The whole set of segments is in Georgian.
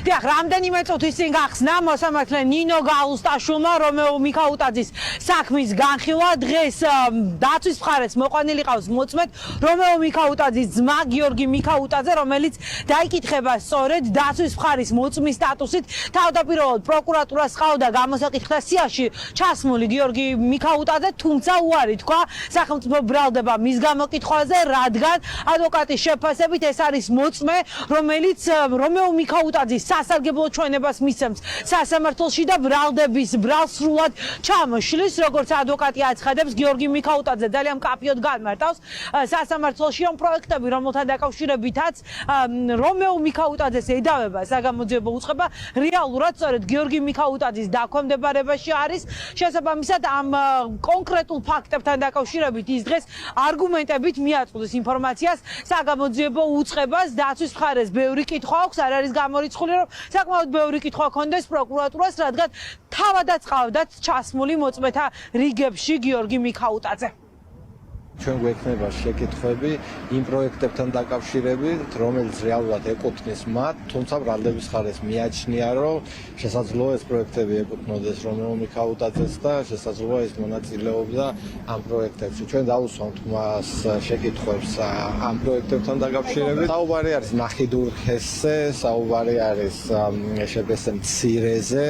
დიახ, რამდენიმე წუთის წინ გახსნა მოსამართლე ნინო გალუსტაშვილმა რომეო მიქაუტაძის საქმის განხილვა. დღეს დაცვის მხარეს მოყვანილი ყავს მოწმედ რომეო მიქაუტაძის ძმა გიორგი მიქაუტაძე, რომელიც დაიკითხება სწორედ დაცვის მხარის მოწმის სტატუსით. თავდაპირველად პროკურატურას ყავდა გამოსაკითხთა სიაში ჩასმული გიორგი მიქაუტაძე, თუმცა უარი თქვა სახელმწიფო ბრალდება მის გამოკითხვაზე, რადგან ადვოკატის შეფასებით ეს არის მოწმე, რომელიც რომეო მიქაუტაძის სასარგებლო ჩვენებას მისცემს სასამართლოში და ბრალდების ბრალს სრულად ჩამოშლის. როგორც ადვოკატი აცხადებს, გიორგი მიქაუტაძე ძალიან მკაფიოდ განმარტავს სასამართლოში, რომ პროექტები, რომელთან დაკავშირებითაც რომეო მიქაუტაძეს ედავება საგამოძიებო უწყება, რეალურად სწორედ გიორგი მიქაუტაძის დაქვემდებარებაში არის. შესაბამისად, ამ კონკრეტულ ფაქტებთან დაკავშირებით ის დღეს არგუმენტებით მიაწვდის ინფორმაციას საგამოძიებო უწყებას. დაცვის მხარეს ბევრი კითხვა აქვს, არ არის გამორიცხული, რომ საკმაოდ ბევრი კითხვა ჰქონდეს პროკურატურას, რადგან თავადაც ყავდათ ჩასმული მოწმეთა რიგებში გიორგი მიქაუტაძე. ჩვენ გვექნება შეკითხვები იმ პროექტებთან დაკავშირებით, რომელიც რეალურად ეკუთვნის მათ, თუმცა ბრალდების მხარეს მიაჩნია, რომ შესაძლოა ეს პროექტები ეკუთვნოდეს რომეო მიქაუტაძეს და შესაძლოა ის მონაწილეობდა ამ პროექტებში. ჩვენ დავუსვამთ მას შეკითხვებს ამ პროექტებთან დაკავშირებით. საუბარი არის ნახიდურ ჰესზე, საუბარი არის შეგესე მცირეზე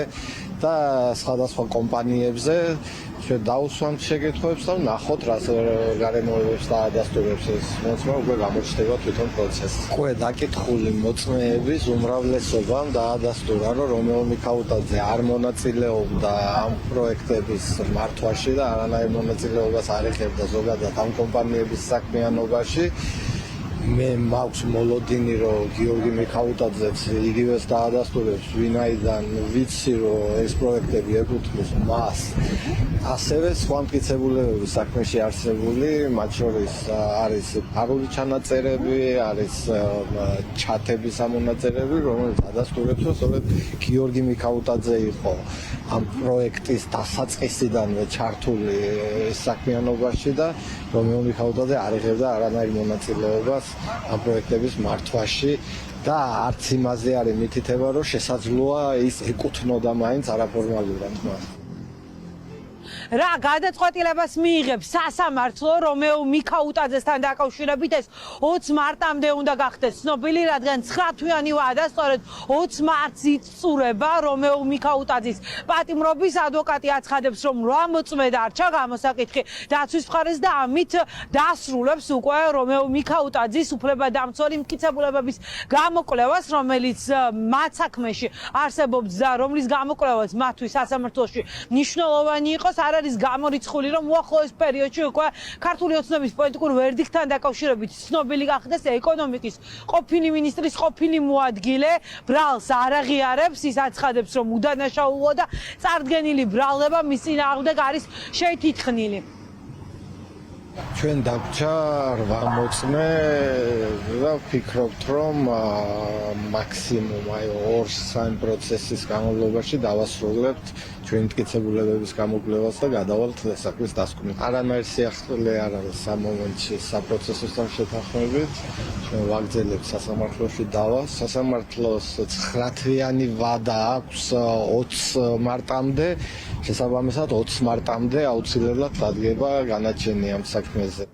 და სხვადასხვა კომპანიებზე. ჩვენ დავუსვამთ შეკითხვებს და ნახოთ რას გარემოებებს და ადასტურებს ეს მოწმე, უკვე გამოჩნდება თვითონ პროცესი. უკვე დაკითხული მოწმეების უმრავლესობამ დაადასტურა, რომ რომეო მიქაუტაძე არ მონაწილეობდა ამ პროექტების მართვაში და არანაირ მონაწილეობას არ ეხებდა ზოგადად ამ კომპანიების საქმიანობაში. მე მაქვს მოლოდინი, რომ გიორგი მიქაუტაძეც იგივეს დაადასტურებს, ვინაიდან ვიცი, რომ ეს პროექტები ეკუთვნის მას. ასევე სხვა მტკიცებულებები საქმეში არსებული, მათ შორის არის ფარული ჩანაწერები, არის ჩათების ამონაწერები, რომელიც ადასტურებს, რომ სწორედ გიორგი მიქაუტაძე იყო ამ პროექტის დასაწყისიდანვე ჩართული საქმიანობაში და რომეო მიქაუტაძე არ იღებდა არანაირ მონაწილეობას ამ პროექტების მართვაში და არც იმაზე არის მითითება, რომ შესაძლოა ის ეკუთვნოდა მაინც არაფორმალურად მას. რა გადაწყვეტილებას მიიღებს სასამართლო რომეო მიქაუტაძესთან დაკავშირებით? ეს 20 მარტამდე უნდა გახდეს ცნობილი, რადგან 9 თვიანი ვადა სწორედ 20 მარტს იწურება რომეო მიქაუტაძის პატიმრობის. ადვოკატი აცხადებს, რომ 8 მოწმე დარჩა გამოსაკითხი დაცვის მხარეს და ამით დასრულებს უკვე რომეო მიქაუტაძის უფლებადამცველი მტკიცებულებების გამოკვლევას, რომელიც მათ საქმეში არსებობს და რომლის გამოკვლევაც მათთვის სასამართლოში მნიშვნელოვანი იყოს. არ არის გამორიცხული, რომ უახლოეს პერიოდში უკვე ქართული ოცნების პოლიტიკურ ვერდიქტთან დაკავშირებით ცნობილი გახდეს ეკონომიკის ყოფილი მინისტრის ყოფილი მოადგილე. ბრალს არ აღიარებს, ის აცხადებს, რომ უდანაშაულო და წარდგენილი ბრალდება მის წინააღმდეგ არის შეითითხნილი. ჩვენ დაგვრჩა 8 მოწმე და ვფიქრობთ, რომ მაქსიმუმ 2-3 პროცესის განმავლობაში დავასრულებთ ჩვენ მტკიცებულებების გამოკვლევას და გადავალთ საქმის დასკვნით. არანაირ სიახლე არ არის ამ მომენტში საპროცესოსთან შეთანხმებით. ჩვენ ვაგრძელებთ სასამართლოში დავას. სასამართლოს 9 თვიანი ვადა აქვს 20 მარტამდე. შესაბამისად 20 მარტამდე აუცილებლად დადგება განაჩენი ამ საქმეზე.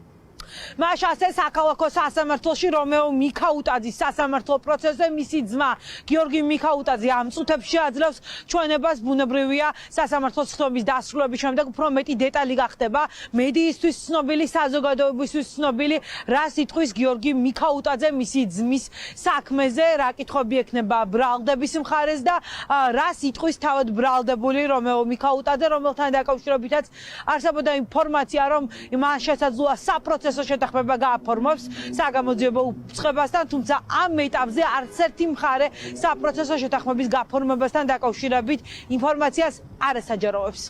მაშასე საქალაქო სასამართლოში რომეო მიქაუტაძის სასამართლო პროცესზე მისი ძმა გიორგი მიქაუტაძე ამ წუთებში აძლევს ჩვენებას. ბუნებრივია, სასამართლოს ხდომის დასრულების შემდეგ უფრო მეტი დეტალი გახდება მედიისთვის ცნობილი, საზოგადოებისთვის ცნობილი, რა სიტყვის გიორგი მიქაუტაძე მისი ძმის საქმეზე, რა კითხვები ექნება ბრალდების მხარეს და რა სიტყვის თავად ბრალდებული რომეო მიქაუტაძე, რომელთან დაკავშირებითაც არსებობდა ინფორმაცია, რომ მან შესაძლოა საპროცესო შეთანხმება გააფორმოს საგამოძიებო უწყებასთან, თუმცა ამ ეტაპზე არც ერთი მხარე საპროცესო შეთანხმების გაფორმებასთან დაკავშირებით ინფორმაციას არ ესაჯაროვებს.